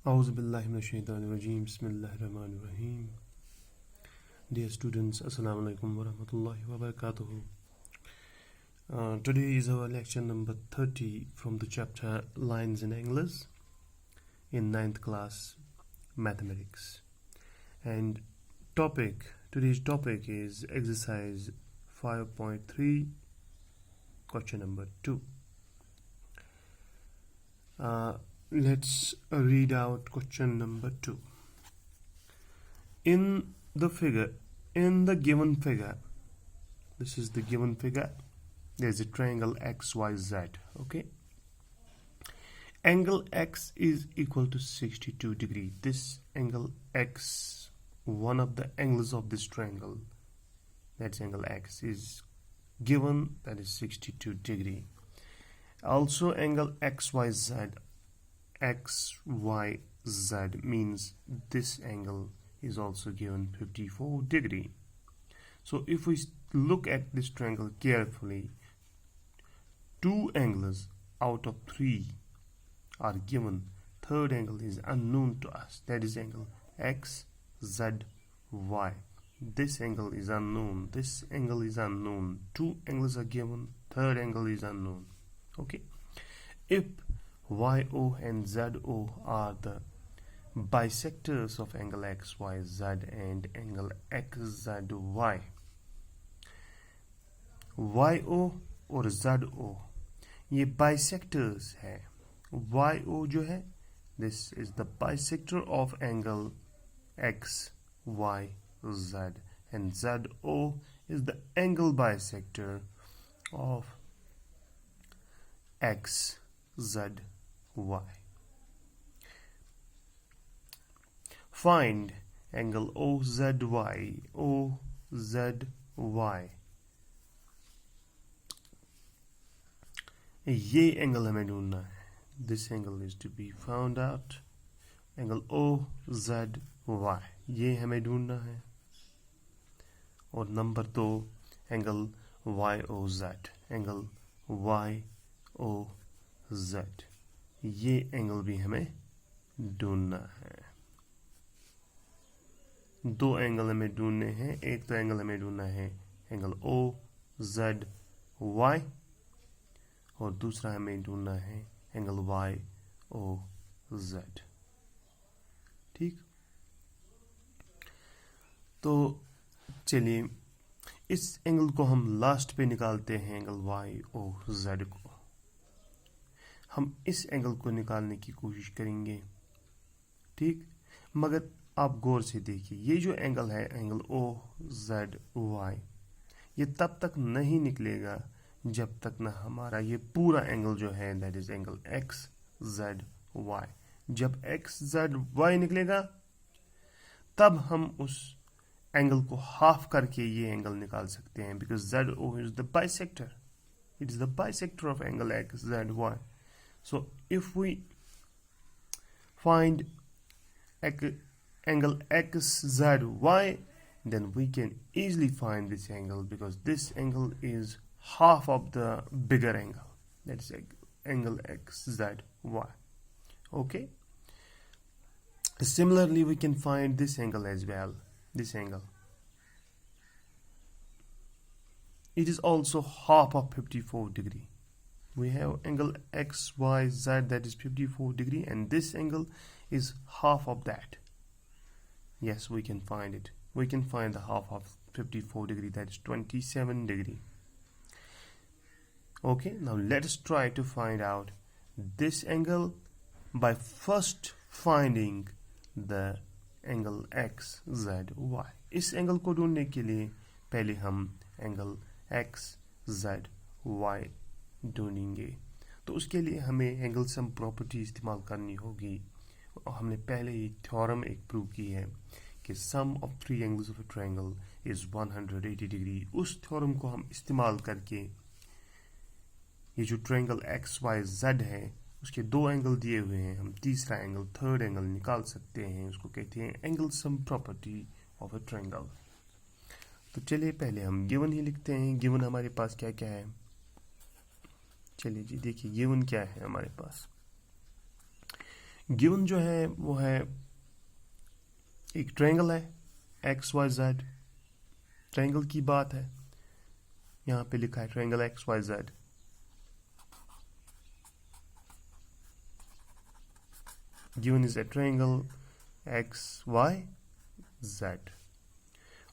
A'udhu billahi minash shaitanir rajeem. Bismillahir rahmanir rahim. Dear students, assalamu alaikum wa rahmatullahi wa barakatuh. Today is our lecture number 30 from the chapter Lines in English in 9th class mathematics. And today's topic is exercise 5.3, question number 2. Let's read out question number 2. In the given figure, this is the given figure, there's a triangle XYZ, okay? Angle X is equal to 62 degrees. This angle X, one of the angles of this triangle, that's angle X, is given, that is 62 degrees. Also angle XYZ means this angle is also given 54 degrees. So if we look at this triangle carefully, 2 angles out of 3 are given. Third angle is unknown to us, that is angle XZY. This angle is unknown, this angle is unknown. 2 angles are given, third angle is unknown. Okay, if YO and ZO are the bisectors of angle XYZ and angle XZY, YO और ZO ये bisectors है. YO जो है, this is the bisector of angle XYZ, and ZO is the angle bisector of XZY. Find angle OZY. ये angle हमें ढूंढना है. This angle is to be found out. Angle OZY ये हमें ढूंढना है. और number 2 angle YOZ. Angle YOZ ये एंगल भी हमें ढूंढना है. 2 एंगल हमें ढूंढने हैं. एक तो एंगल हमें ढूंढना है एंगल OZY और दूसरा हमें ढूंढना है एंगल YOZ. ठीक, तो चलिए इस एंगल को हम लास्ट पे निकालते हैं, एंगल YOZ को. हम इस एंगल को निकालने की कोशिश करेंगे. ठीक, मगर आप गौर से देखिए, ये जो एंगल है एंगल OZY, ये तब तक नहीं निकलेगा जब तक ना हमारा ये पूरा एंगल जो है दैट इज एंगल XZY. जब XZY निकलेगा तब हम उस एंगल को हाफ करके ये एंगल निकाल सकते हैं, because ZO is the bisector. It is the bisector of angle XZY. So if we find angle XZY, then we can easily find this angle, because this angle is half of the bigger angle, that is angle XZY. Okay, similarly we can find this angle as well. This angle, it is also half of 54 degree. We have angle XYZ that is 54 degree, and this angle is half of that. Yes, we can find it. We can find the half of 54 degree, that is 27 degree. Okay, now let us try to find out this angle by first finding the angle XZY. इस angle को ढूंढने के लिए पहले हम angle XZY ढूंढेंगे. तो उसके लिए हमें एंगल सम प्रॉपर्टी इस्तेमाल करनी होगी. और हमने पहले ही थ्योरम एक प्रूव की है कि sum of 3 angles of a triangle is 180 degree. उस थ्योरम को हम इस्तेमाल करके ये जो ट्रायंगल XYZ है उसके 2 एंगल दिए हुए हैं, हम तीसरा एंगल, थर्ड एंगल निकाल सकते हैं. उसको कहते हैं angle sum property of a triangle. तो चलिए पहले हम गिवन ही लिखते हैं. गिवन हमारे पास क्या क्या है, चलिए जी देखिए गिवन क्या है हमारे पास. गिवन जो है वो है एक ट्रायंगल है एक्स वाई जेड, ट्रायंगल की बात है, यहाँ पे लिखा है triangle X Y Z. Given is a triangle X Y Z.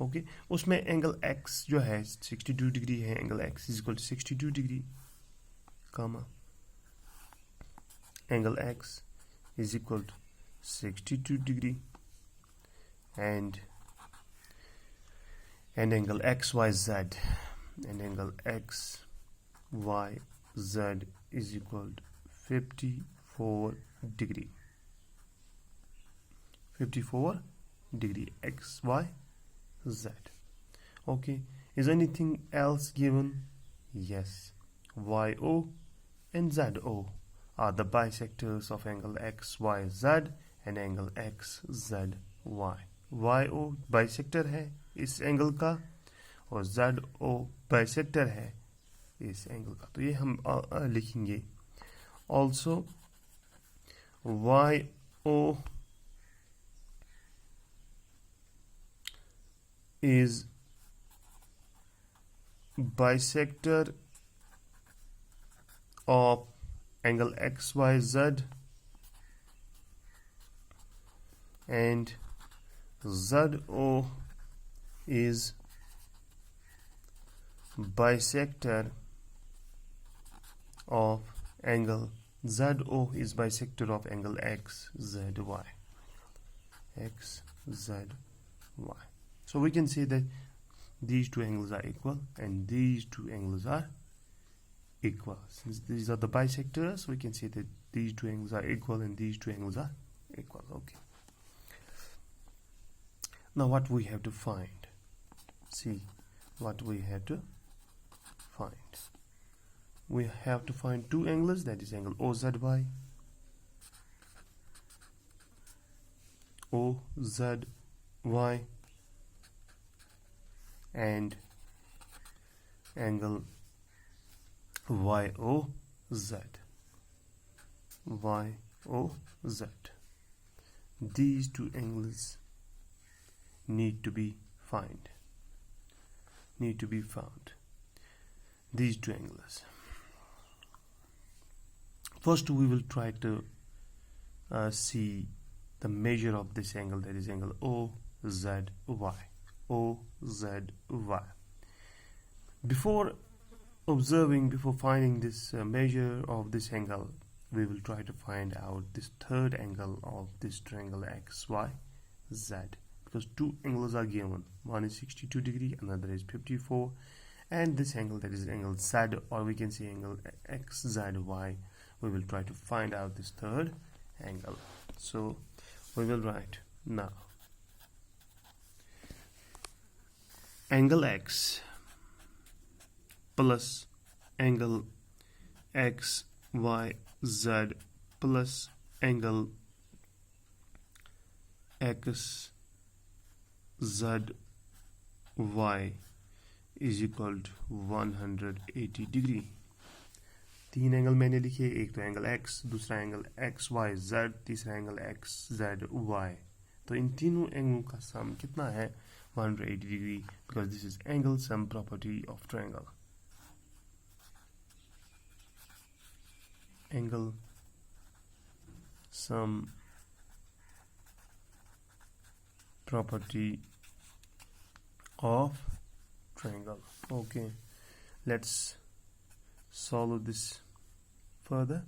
Okay, उसमें एंगल एक्स जो है 62 डिग्री है, angle X is equal to 62 degree, comma angle X is equal to 62 degree and angle XYZ, and angle XYZ is equal to 54 degree, 54 degree XYZ. Okay, is anything else given? Yes, YO and ZO are the bisectors of angle XYZ and angle XZY. YO bisector है इस angle का और ZO bisector है इस angle का, तो ये हम लिखेंगे। Also YO is bisector of angle XYZ and ZO is bisector of angle ZO is bisector of angle XZY. XZY. So we can say that these two angles are equal and these two angles are equal. Since these are the bisectors, we can say that these two angles are equal and these two angles are equal. Okay. Now what we have to find? See what we have to find. We have to find two angles, that is angle OZY, OZY, and angle YOZ, YOZ. These two angles need to be found. These two angles. First we will try to see the measure of this angle, that is angle OZY. Before finding this measure of this angle, we will try to find out this third angle of this triangle XYZ, because two angles are given, one is 62 degree, another is 54, and this angle, that is angle Z, or we can say angle XZY, we will try to find out this third angle. So we will write now angle X plus angle XYZ plus angle XZY is equal to 180 degree. तीन angle मैंने लिखे, एक तो angle X, दूसरा angle XYZ, तीसरा angle XZY। तो इन तीनों एंगलों का सम कितना है? 180 degree, because this is angle sum property of triangle. Angle sum property of triangle. Okay, let's solve this further.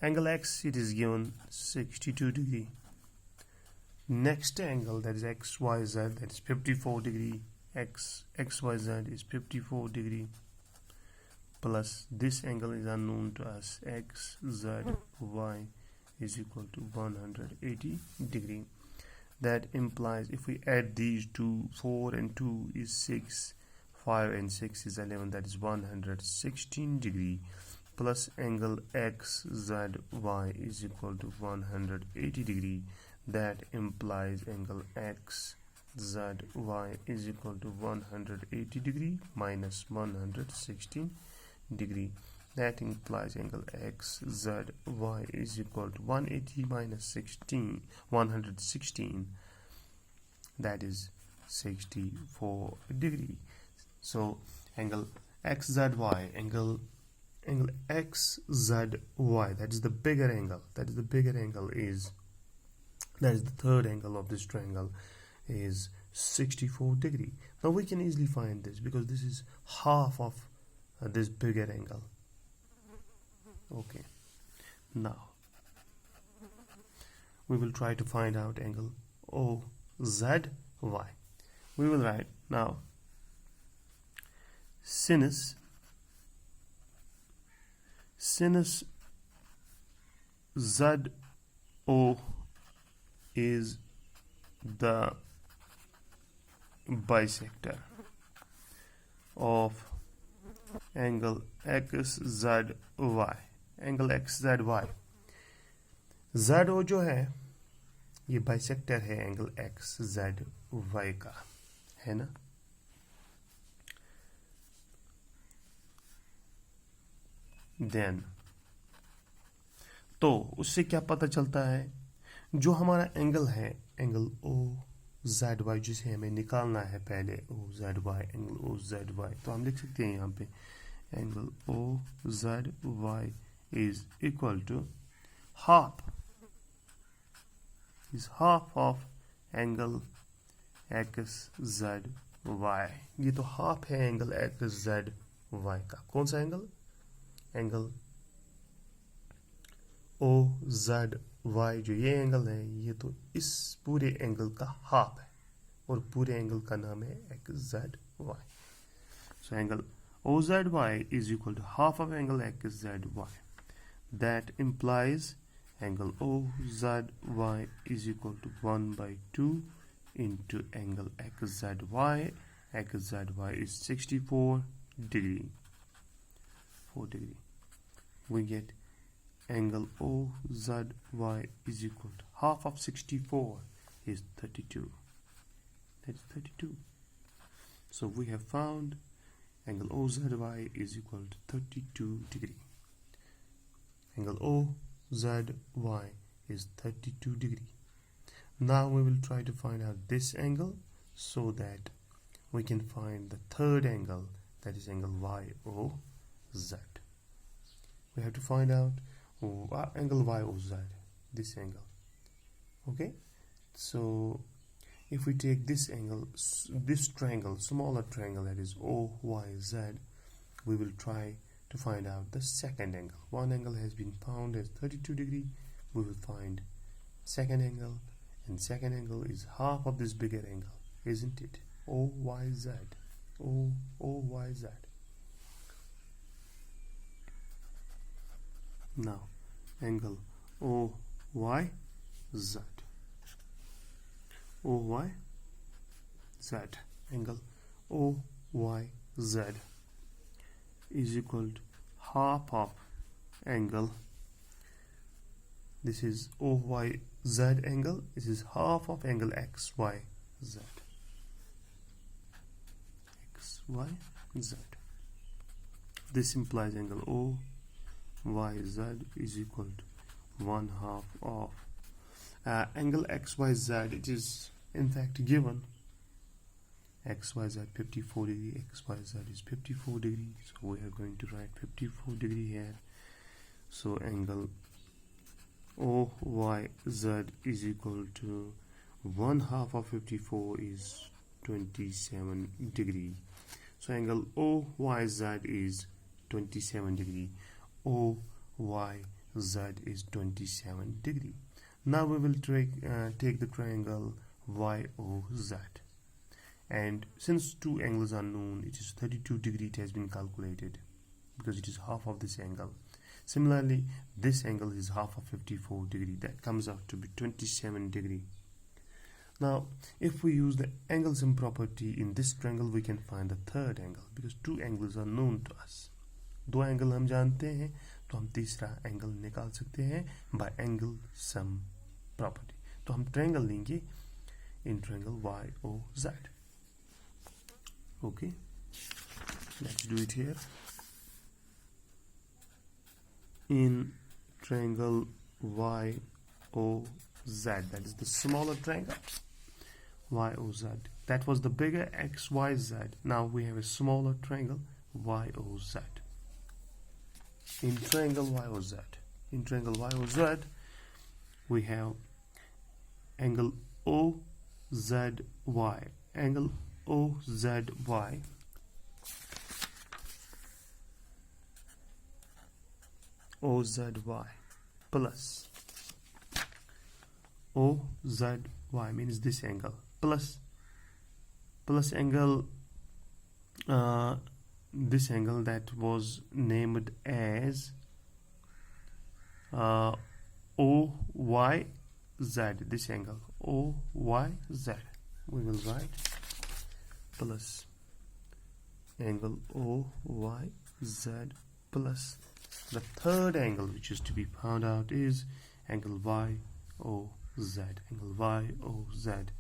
Angle X, it is given 62 degree. Next angle, that is XYZ, that is 54 degree. XYZ is 54 degree, plus this angle is unknown to us, XZY is equal to 180 degree. That implies if we add these two, 4 and 2 is 6, 5 and 6 is 11, that is 116 degree, plus angle XZY is equal to 180 degree. That implies angle XZY is equal to 180 degree minus 116 degree. That implies angle XZY is equal to 180 minus 116. That is 64 degree. So angle XZY, angle XZY, that is the bigger angle. That is the third angle of this triangle, is 64 degree. Now we can easily find this because this is half of this bigger angle. Okay, now we will try to find out angle OZY. We will write now sinus ZO is the bisector of angle XZY. Angle XZY, ZO जो है ये bisector है angle XZY का, है ना। Then तो उससे क्या पता चलता है, जो हमारा एंगल है एंगल OZY जिसे हमें निकालना है पहले, OZY एंगल OZY, तो हम लिख सकते हैं यहाँ पे angle OZY is equal to half of angle XZY. ये तो हाफ है एंगल XZY का। कौन सा एंगल? एंगल OZY जो ये एंगल है, ये तो इस पूरे एंगल का हाफ है और पूरे एंगल का नाम है XZY. So angle OZY is equal to half of angle XZY. That implies angle OZY is equal to 1/2 into angle XZY. XZY is 64 degree. 4 degree. We get angle OZY is equal to half of 64 is 32. That is 32. So we have found angle OZY is equal to 32 degree. Angle OZY is 32 degree. Now we will try to find out this angle so that we can find the third angle, that is angle YOZ. We have to find out angle YOZ, this angle. Okay, so if we take this angle, this triangle, smaller triangle, that is OYZ, we will try to find out the second angle. One angle has been found as 32 degree. We will find second angle, and second angle is half of this bigger angle, isn't it? OYZ. OYZ. Now angle OYZ. OYZ. Angle OYZ is equal to half of angle, this is OYZ angle, this is half of angle XYZ. XYZ. This implies angle OYZ is equal to 1/2 of angle XYZ. It is in fact given XYZ 54 degree, XYZ is 54 degree, so we are going to write 54 degree here. So angle OYZ is equal to 1/2 of 54 is 27 degree. So angle OYZ is 27 degree. OYZ is 27 degree. Now we will take the triangle YOZ. And since two angles are known, it is 32 degree, it has been calculated because it is half of this angle. Similarly, this angle is half of 54 degree, that comes out to be 27 degree. Now if we use the angle sum property in this triangle, we can find the third angle because two angles are known to us. दो angle हम जानते हैं तो हम तीसरा angle निकाल सकते हैं by angle sum property. तो हम ट्रायंगल लेंगे in triangle YOZ. Okay, let's do it here. in triangle YOZ. That is the smaller triangle YOZ. That was the bigger XYZ. Now we have a smaller triangle YOZ. In triangle YOZ, we have angle OZY. Angle OZY plus OZY means this angle plus angle this angle that was named as OYZ. This angle OYZ, we will write plus angle OYZ plus the third angle which is to be found out is angle YOZ. Angle YOZ,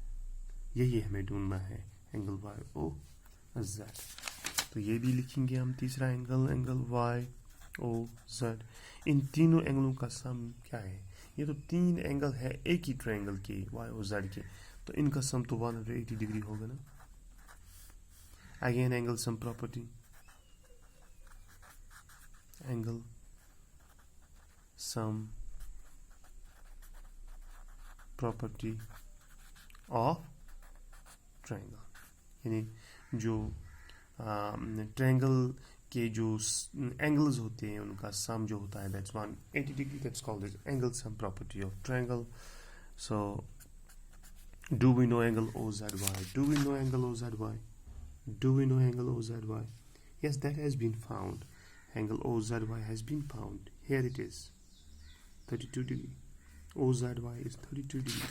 यही हमें ढूंढना है, angle YOZ. तो ये भी लिखेंगे हम तीसरा एंगल YOZ. इन तीनों एंगलों का सम क्या है? ये तो तीन एंगल है एक ही ट्रायंगल के YOZ के, तो इनका सम तो 180 डिग्री होगा ना. Again angle sum property, angle sum property of triangle, यानी जो ट्रायंगल के जो एंगल्स होते हैं उनका सम जो होता है that's 180 degree. That's called as angle sum property of triangle. So do we know angle OZY? Do we know angle OZY? Do we know angle OZY? Yes, that has been found. Angle OZY has been found. Here it is, 32 degree. OZY is 32 degree.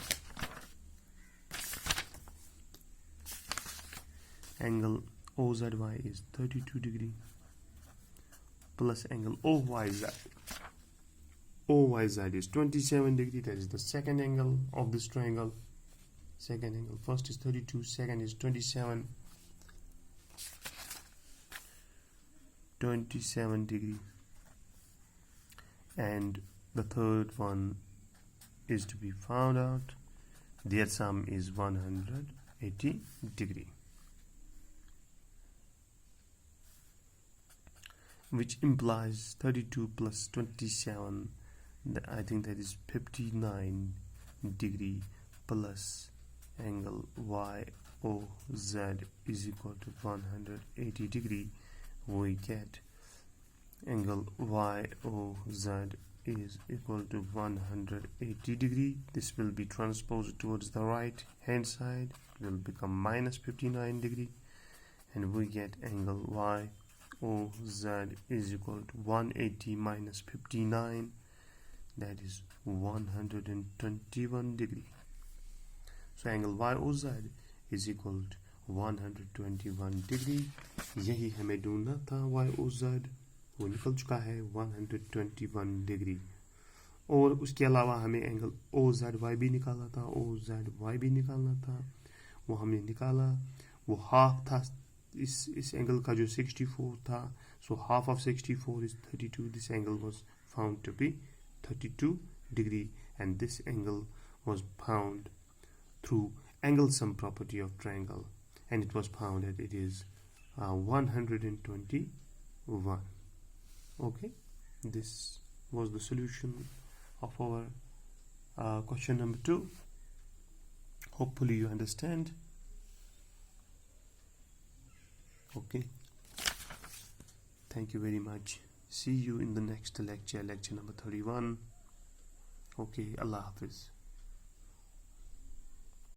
Angle OZY is 32 degree plus angle OYZ. OYZ is 27 degree. That is the second angle of this triangle. Second angle, first is 32, second is 27. 27 degree. And the third one is to be found out. Their sum is 180 degree, which implies 32 plus 27, I think that is 59 degree plus angle YOZ is equal to 180 degree. We get angle YOZ is equal to 180 degree. This will be transposed towards the right hand side. It will become minus 59 degree, and we get angle YOZ is equal to 180 minus 59, that is 121 degree. So angle YOZ is equal to 121 degree. यही हमें ढूंढना था YOZ, वो निकल चुका है 121 degree. और उसके अलावा हमें एंगल OZY भी निकाला था, OZY भी निकालना था, वो हमने निकाला. वो हाफ था इस एंगल का जो 64 था. So half of 64 is 32. This angle was found to be 32 degree, and this angle was found through angle sum property of triangle, and it was found that it is 121. Okay, this was the solution of our question number 2. Hopefully you understand. Okay, thank you very much. See you in the next lecture number 31. Okay, Allah Hafiz.